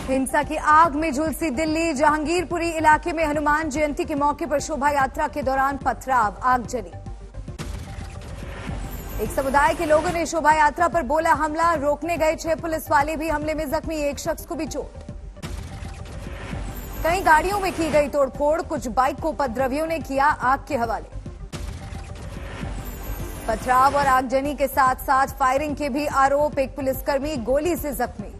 हिंसा की आग में झुलसी दिल्ली। जहांगीरपुरी इलाके में हनुमान जयंती के मौके पर शोभा यात्रा के दौरान पथराव, आगजनी। एक समुदाय के लोगों ने शोभा यात्रा पर बोला हमला, रोकने गए 6 पुलिस वाले भी हमले में जख्मी, एक शख्स को भी चोट। कई गाड़ियों में की गई तोड़फोड़, कुछ बाइक को उपद्रवियों ने किया आग के हवाले। पथराव और आगजनी के साथ साथ फायरिंग के भी आरोप, एक पुलिसकर्मी गोली से जख्मी।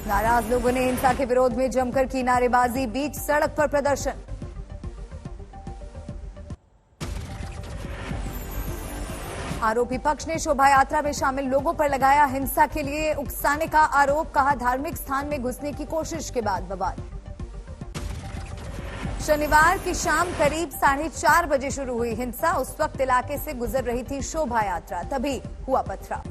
नाराज लोगों ने हिंसा के विरोध में जमकर की नारेबाजी, बीच सड़क पर प्रदर्शन। आरोपी पक्ष ने शोभा यात्रा में शामिल लोगों पर लगाया हिंसा के लिए उकसाने का आरोप, कहा धार्मिक स्थान में घुसने की कोशिश के बाद बवाल। शनिवार की शाम करीब 4:30 बजे शुरू हुई हिंसा। उस वक्त इलाके से गुजर रही थी शोभा यात्रा, तभी हुआ पथराव।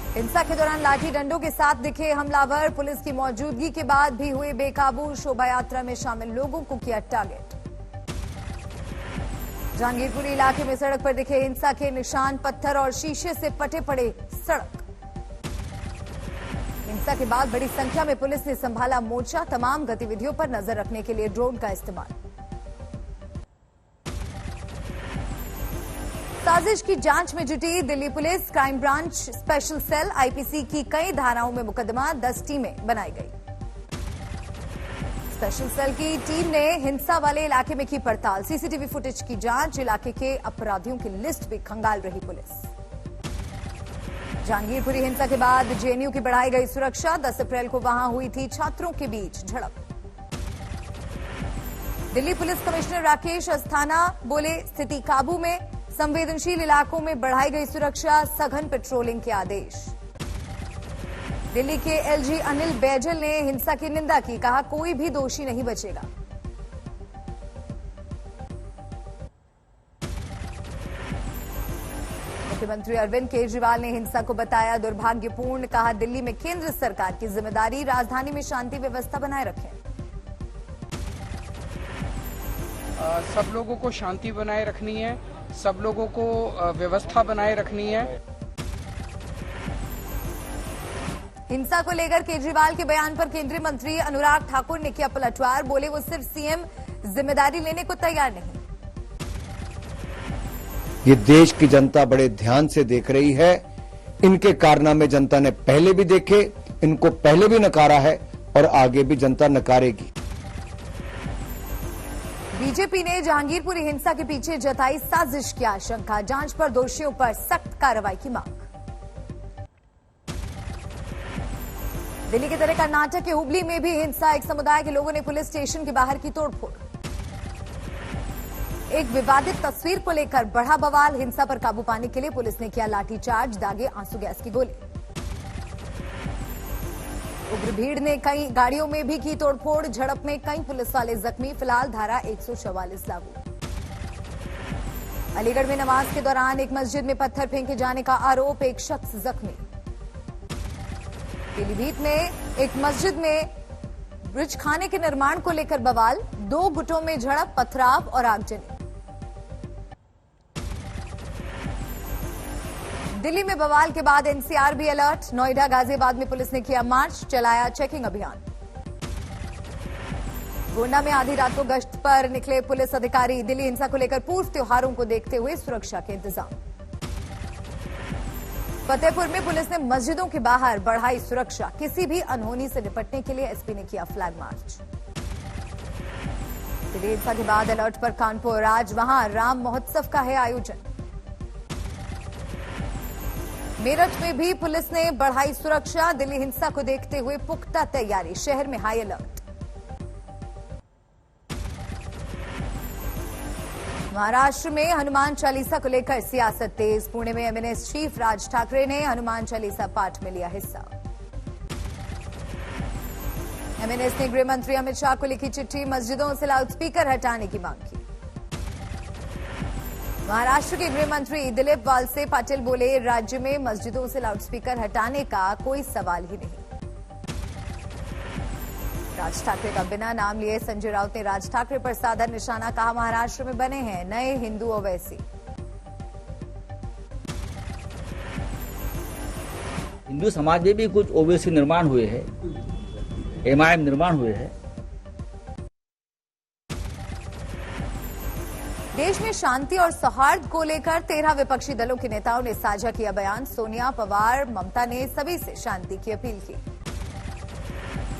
हिंसा के दौरान लाठी डंडों के साथ दिखे हमलावर, पुलिस की मौजूदगी के बाद भी हुए बेकाबू। शोभा यात्रा में शामिल लोगों को किया टारगेट। जहांगीरपुरी इलाके में सड़क पर दिखे हिंसा के निशान, पत्थर और शीशे से फटे पड़े सड़क। हिंसा के बाद बड़ी संख्या में पुलिस ने संभाला मोर्चा, तमाम गतिविधियों पर नजर रखने के लिए ड्रोन का इस्तेमाल। साजिश की जांच में जुटी Delhi police, crime branch, special cell, IPC की कई धाराओं में मुकदमा, 10 टीमें बनाई गई। स्पेशल सेल की टीम ने हिंसा वाले इलाके में की पड़ताल, सीसीटीवी फुटेज की जांच, इलाके के अपराधियों की लिस्ट भी खंगाल रही पुलिस। जहांगीरपुरी हिंसा के बाद जेएनयू की बढ़ाई गई सुरक्षा, 10 अप्रैल को वहां हुई थी छात्रों के बीच झड़प। दिल्ली पुलिस कमिश्नर राकेश अस्थाना बोले स्थिति काबू में, संवेदनशील इलाकों में बढ़ाई गई सुरक्षा, सघन पेट्रोलिंग के आदेश। दिल्ली के एलजी अनिल बैजल ने हिंसा की निंदा की, कहा कोई भी दोषी नहीं बचेगा। मुख्यमंत्री अरविंद केजरीवाल ने हिंसा को बताया दुर्भाग्यपूर्ण, कहा दिल्ली में केंद्र सरकार की जिम्मेदारी, राजधानी में शांति व्यवस्था बनाए रखें। सब लोगों को शांति बनाए रखनी है, सब लोगों को व्यवस्था बनाए रखनी है। हिंसा को लेकर केजरीवाल के बयान पर केंद्रीय मंत्री अनुराग ठाकुर ने किया पलटवार, बोले वो सिर्फ सीएम जिम्मेदारी लेने को तैयार नहीं। ये देश की जनता बड़े ध्यान से देख रही है, इनके कारनामे जनता ने पहले भी देखे, इनको पहले भी नकारा है और आगे भी जनता नकारेगी। बीजेपी ने जहांगीरपुरी हिंसा के पीछे जताई साजिश की आशंका, जांच पर दोषियों पर सख्त कार्रवाई की मांग। दिल्ली की तरह कर्नाटक के हुबली में भी हिंसा, एक समुदाय के लोगों ने पुलिस स्टेशन के बाहर की तोड़फोड़। एक विवादित तस्वीर को लेकर बढ़ा बवाल, हिंसा पर काबू पाने के लिए पुलिस ने किया लाठीचार्ज, दागे आंसू गैस की गोली। उग्र भीड़ ने कई गाड़ियों में भी की तोड़फोड़, झड़प में कई पुलिस वाले जख्मी, फिलहाल धारा 144 लागू। अलीगढ़ में नमाज के दौरान एक मस्जिद में पत्थर फेंके जाने का आरोप, एक शख्स जख्मी। पीलीभीत में एक मस्जिद में ब्रिज खाने के निर्माण को लेकर बवाल, 2 गुटों में झड़प, पथराव और आगजनी। दिल्ली में बवाल के बाद एनसीआर भी अलर्ट, नोएडा, गाजियाबाद में पुलिस ने किया मार्च, चलाया चेकिंग अभियान। गोंडा में आधी रात को गश्त पर निकले पुलिस अधिकारी, दिल्ली हिंसा को लेकर पूर्व त्योहारों को देखते हुए सुरक्षा के इंतजाम। फतेहपुर में पुलिस ने मस्जिदों के बाहर बढ़ाई सुरक्षा, किसी भी अनहोनी से निपटने के लिए एसपी ने किया फ्लैग मार्च। दिल्ली हिंसा के बाद अलर्ट पर कानपुर, आज वहां राम महोत्सव का है आयोजन। मेरठ में भी पुलिस ने बढ़ाई सुरक्षा, दिल्ली हिंसा को देखते हुए पुख्ता तैयारी, शहर में हाई अलर्ट। महाराष्ट्र में हनुमान चालीसा को लेकर सियासत तेज, पुणे में एमएनएस चीफ राज ठाकरे ने हनुमान चालीसा पाठ में लिया हिस्सा। एमएनएस ने गृह मंत्री अमित शाह को लिखी चिट्ठी, मस्जिदों से लाउडस्पीकर हटाने की मांग की। महाराष्ट्र के गृह मंत्री दिलीप वालसे पाटिल बोले राज्य में मस्जिदों से लाउडस्पीकर हटाने का कोई सवाल ही नहीं। राज ठाकरे का बिना नाम लिए संजय राउत ने राज ठाकरे पर साधा निशाना, कहा महाराष्ट्र में बने हैं नए हिंदू ओवैसी। हिंदू समाज में भी कुछ ओबीसी निर्माण हुए हैं, एमआईएम निर्माण हुए हैं। देश में शांति और सौहार्द को लेकर 13 विपक्षी दलों के नेताओं ने साझा किया बयान। सोनिया, पवार, ममता ने सभी से शांति की अपील की।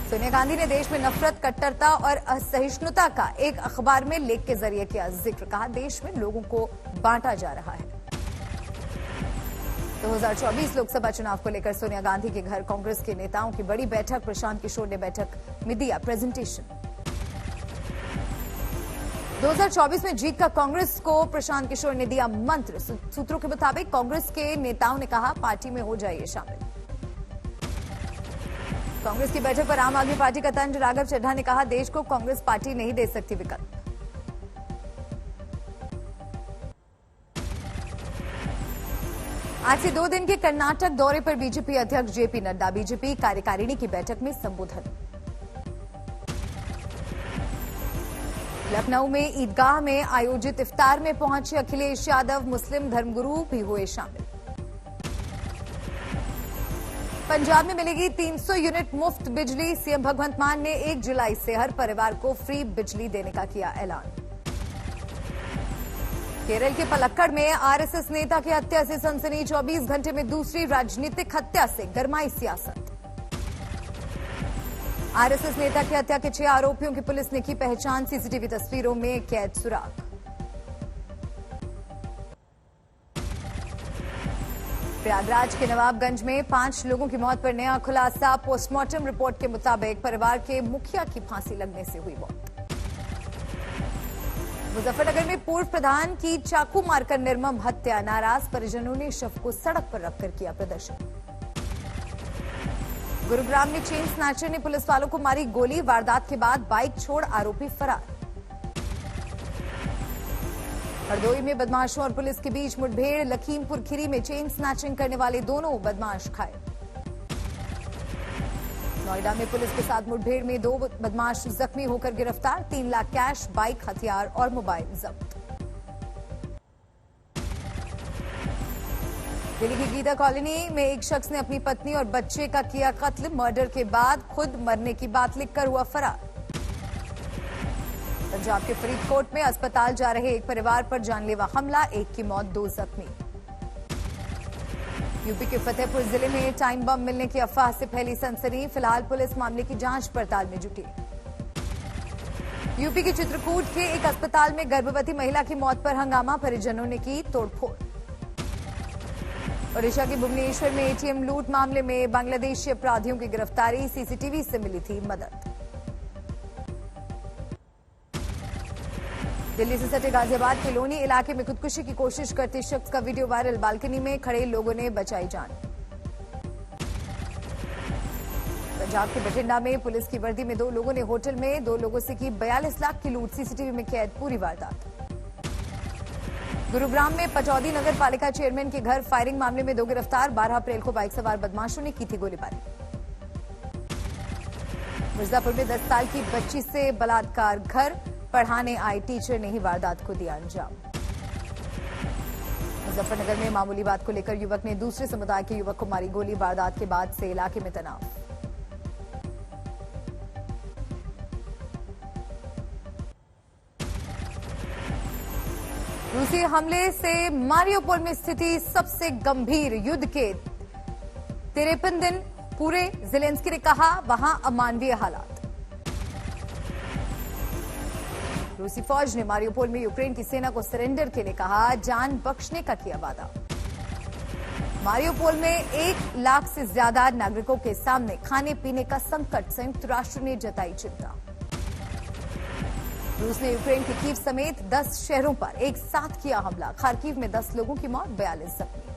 सोनिया गांधी ने देश में नफरत, कट्टरता और असहिष्णुता का एक अखबार में लेख के जरिए किया जिक्र। कहा, देश में लोगों को बांटा जा रहा है। 2024 लोकसभा चुनाव को लेकर सोनिया गांधी के घर कांग्रेस के नेताओं की बड़ी बैठक। प्रशांत किशोर ने बैठक में दिया प्रेजेंटेशन। 2024 में जीत का कांग्रेस को प्रशांत किशोर ने दिया मंत्र। सूत्रों के मुताबिक कांग्रेस के नेताओं ने कहा, पार्टी में हो जाइए शामिल। कांग्रेस की बैठक पर आम आदमी पार्टी का तंज। राघव चड्ढा ने कहा, देश को कांग्रेस पार्टी नहीं दे सकती विकल्प। आज से 2 दिन के कर्नाटक दौरे पर बीजेपी अध्यक्ष जेपी नड्डा। बीजेपी कार्यकारिणी की बैठक में संबोधन। लखनऊ में ईदगाह में आयोजित इफ्तार में पहुंचे अखिलेश यादव। मुस्लिम धर्मगुरु भी हुए शामिल। पंजाब में मिलेगी 300 यूनिट मुफ्त बिजली। सीएम भगवंत मान ने 1 जुलाई से हर परिवार को फ्री बिजली देने का किया ऐलान। केरल के पलक्कड़ में आरएसएस नेता की हत्या से सनसनी। 24 घंटे में दूसरी राजनीतिक हत्या से गरमाई सियासत। आरएसएस नेता की हत्या के 6 आरोपियों की पुलिस ने की पहचान। सीसीटीवी तस्वीरों में कैद सुराग। प्रयागराज के नवाबगंज में 5 लोगों की मौत पर नया खुलासा। पोस्टमार्टम रिपोर्ट के मुताबिक परिवार के मुखिया की फांसी लगने से हुई मौत। मुजफ्फरनगर में पूर्व प्रधान की चाकू मारकर निर्मम हत्या। नाराज परिजनों ने शव को सड़क पर रखकर किया प्रदर्शन। गुरुग्राम में चेन स्नैचर ने पुलिस वालों को मारी गोली। वारदात के बाद बाइक छोड़ आरोपी फरार। हरदोई में बदमाशों और पुलिस के बीच मुठभेड़। लखीमपुर खीरी में चेन स्नैचिंग करने वाले दोनों बदमाश घायल। नोएडा में पुलिस के साथ मुठभेड़ में 2 बदमाश जख्मी होकर गिरफ्तार। 3 लाख कैश, बाइक, हथियार और मोबाइल जब्त। दिल्ली की गीता कॉलोनी में एक शख्स ने अपनी पत्नी और बच्चे का किया कत्ल। मर्डर के बाद खुद मरने की बात लिखकर हुआ फरार। पंजाब के फरीदकोट में अस्पताल जा रहे एक परिवार पर जानलेवा हमला। 1 की मौत, 2 जख्मी। यूपी के फतेहपुर जिले में टाइम बम मिलने की अफवाह से फैली सनसनी। फिलहाल पुलिस मामले की जांच पड़ताल में जुटी। यूपी के चित्रकूट के एक अस्पताल में गर्भवती महिला की मौत पर हंगामा। परिजनों ने की तोड़फोड़। ओडिशा के भुवनेश्वर में एटीएम लूट मामले में बांग्लादेशी अपराधियों की गिरफ्तारी। सीसीटीवी से मिली थी मदद। दिल्ली से सटे गाजियाबाद के लोनी इलाके में खुदकुशी की कोशिश करते शख्स का वीडियो वायरल। बालकनी में खड़े लोगों ने बचाई जान। पंजाब के बठिंडा में पुलिस की वर्दी में 2 लोगों ने होटल में 2 लोगों से की 42 लाख की लूट। सीसीटीवी में कैद पूरी वारदात। गुरुग्राम में पटौदी नगर पालिका चेयरमैन के घर फायरिंग मामले में 2 गिरफ्तार। 12 अप्रैल को बाइक सवार बदमाशों ने की थी गोलीबारी। मिर्जापुर में 10 साल की बच्ची से बलात्कार। घर पढ़ाने आई टीचर ने ही वारदात को दिया अंजाम। मुजफ्फरनगर में मामूली बात को लेकर युवक ने दूसरे समुदाय के युवक को मारी गोली। वारदात के बाद से इलाके में तनाव। रूसी हमले से मारियोपोल में स्थिति सबसे गंभीर। युद्ध के 53 दिन पूरे। ज़ेलेंस्की ने कहा, वहां अमानवीय हालात। रूसी फौज ने मारियोपोल में यूक्रेन की सेना को सरेंडर के लिए कहा। जान बख्शने का किया वादा। मारियोपोल में 1 लाख से ज्यादा नागरिकों के सामने खाने पीने का संकट। संयुक्त राष्ट्र ने जताई चिंता। रूस ने यूक्रेन के कीव समेत 10 शहरों पर एक साथ किया हमला। खार्किव में 10 लोगों की मौत, 42 जख्मी।